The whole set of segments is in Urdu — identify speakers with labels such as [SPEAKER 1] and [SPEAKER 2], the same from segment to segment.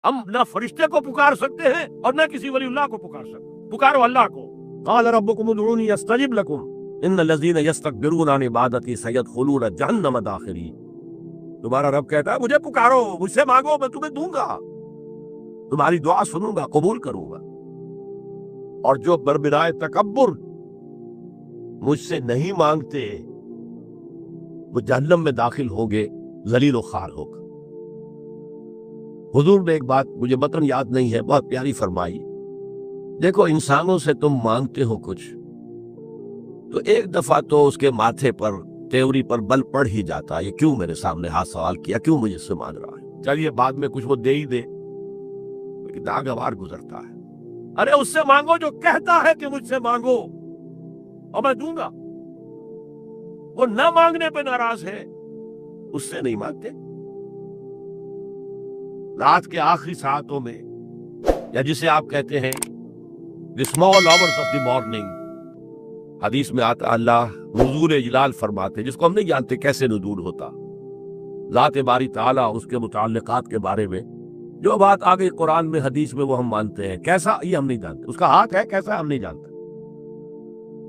[SPEAKER 1] ہم نہ فرشتے کو پکار سکتے ہیں اور نہ کسی ولی اللہ کو پکار سکتے، پکارو اللہ کو۔ قال ربکم ادعونی استجب لکم ان الذین یستکبرون عن عبادتی سیدخلون جہنم داخرین۔ تمہارا رب کہتا ہے مجھے پکارو، مجھ سے مانگو، میں تمہیں دوں گا، تمہاری دعا سنوں گا، قبول کروں گا۔ اور جو بربنائے تکبر مجھ سے نہیں مانگتے وہ جہنم میں داخل ہوگے ذلیل و خوار ہو کر۔ حضور نے ایک بات مجھے متن یاد نہیں ہے، بہت پیاری فرمائی، دیکھو انسانوں سے تم مانگتے ہو کچھ تو ایک دفعہ تو اس کے ماتھے پر تیوری پر بل پڑ ہی جاتا ہے، یہ کیوں میرے سامنے ہاتھ سوال کیا، کیوں مجھے سے مانگ رہا ہے، چلیے بعد میں کچھ وہ دے ہی دے، لیکن ناگوار گزرتا ہے۔ ارے اس سے مانگو جو کہتا ہے کہ مجھ سے مانگو اور میں دوں گا، وہ نہ مانگنے پہ ناراض ہے، اس سے نہیں مانگتے۔ رات کے آخری ساعتوں میں، یا جسے آپ کہتے ہیں the small hours of the morning، حدیث میں آتا اللہ نزول جلال فرماتے، جس کو ہم نہیں جانتے کیسے نزول ہوتا، ذات باری تعالیٰ اس کے متعلقات کے بارے میں جو بات آ گئی قرآن میں حدیث میں وہ ہم مانتے ہیں، کیسا یہ ہم نہیں جانتے، اس کا ہاتھ ہے کیسا ہم نہیں جانتے،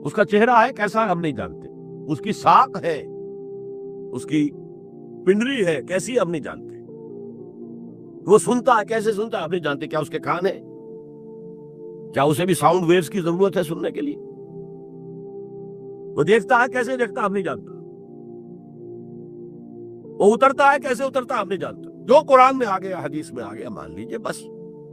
[SPEAKER 1] اس کا چہرہ ہے کیسا ہم نہیں جانتے، اس کی ساق ہے، اس کی پنڈری ہے کیسی ہم نہیں جانتے، وہ سنتا ہے کیسے سنتا ہے ہم نہیں جانتے، کیا اس کے کان ہے، کیا اسے بھی ساؤنڈ ویوز کی ضرورت ہے سننے کے لیے، وہ دیکھتا ہے کیسے دیکھتا ہم نہیں جانتا، وہ اترتا ہے کیسے اترتا ہم نہیں جانتا، جو قرآن میں آ گیا حدیث میں آ گیا مان لیجئے بس،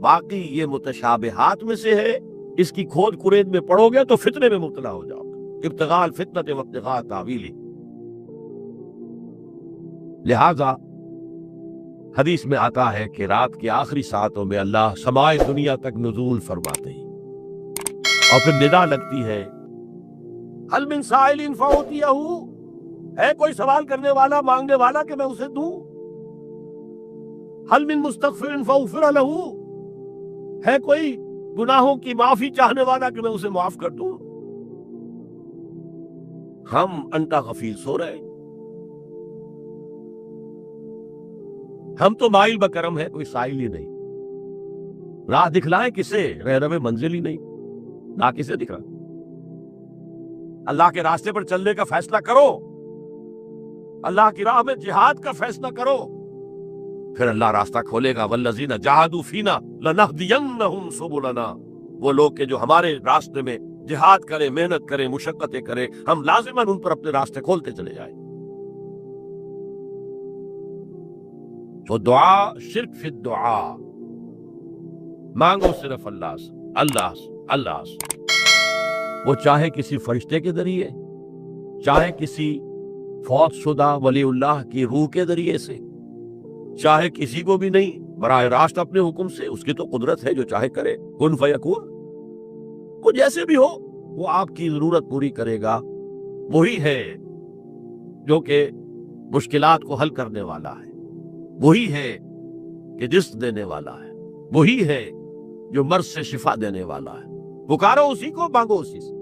[SPEAKER 1] باقی یہ متشابہات میں سے ہے، اس کی کھود کرید میں پڑو گے تو فتنے میں مبتلا ہو جاؤ گے، ابتغاء الفتنۃ وابتغاء تاویلہ۔ لہذا حدیث میں آتا ہے کہ رات کے آخری ساعتوں میں اللہ سمائے دنیا تک نزول فرماتے ہیں، اور پھر ندا لگتی ہے هل من سائل فأعطیہ، ہے کوئی سوال کرنے والا مانگنے والا کہ میں اسے دوں، هل من مستغفر فاغفر له، ہے کوئی گناہوں کی معافی چاہنے والا کہ میں اسے معاف کر دوں۔ ہم انٹا غفیل سو رہے ہیں، ہم تو مائل بکرم ہے، کوئی سائل ہی نہیں، راہ دکھلائیں کسے، رہنم منزل ہی نہیں، راہ کسے دکھا، اللہ کے راستے پر چلنے کا فیصلہ کرو، اللہ کی راہ میں جہاد کا فیصلہ کرو، پھر اللہ راستہ کھولے گا، والذین جاہدوا فینا لنہدینہم سبلنا، وہ لوگ کہ جو ہمارے راستے میں جہاد کریں، محنت کریں، مشقتیں کریں، ہم لازماً ان پر اپنے راستے کھولتے چلے جائیں۔ تو دعا شرک فی الدعا، مانگو صرف اللہ سے، اللہ سے، اللہ سے، وہ چاہے کسی فرشتے کے ذریعے، چاہے کسی فوت شدہ ولی اللہ کی روح کے ذریعے سے، چاہے کسی کو بھی نہیں، براہ راست اپنے حکم سے، اس کی تو قدرت ہے جو چاہے کرے، کن فیکون، وہ جیسے بھی ہو وہ آپ کی ضرورت پوری کرے گا، وہی ہے جو کہ مشکلات کو حل کرنے والا ہے، وہی ہے کہ جسم دینے والا ہے، وہی ہے جو مرض سے شفا دینے والا ہے، پکارو اسی کو، مانگو اسی سے۔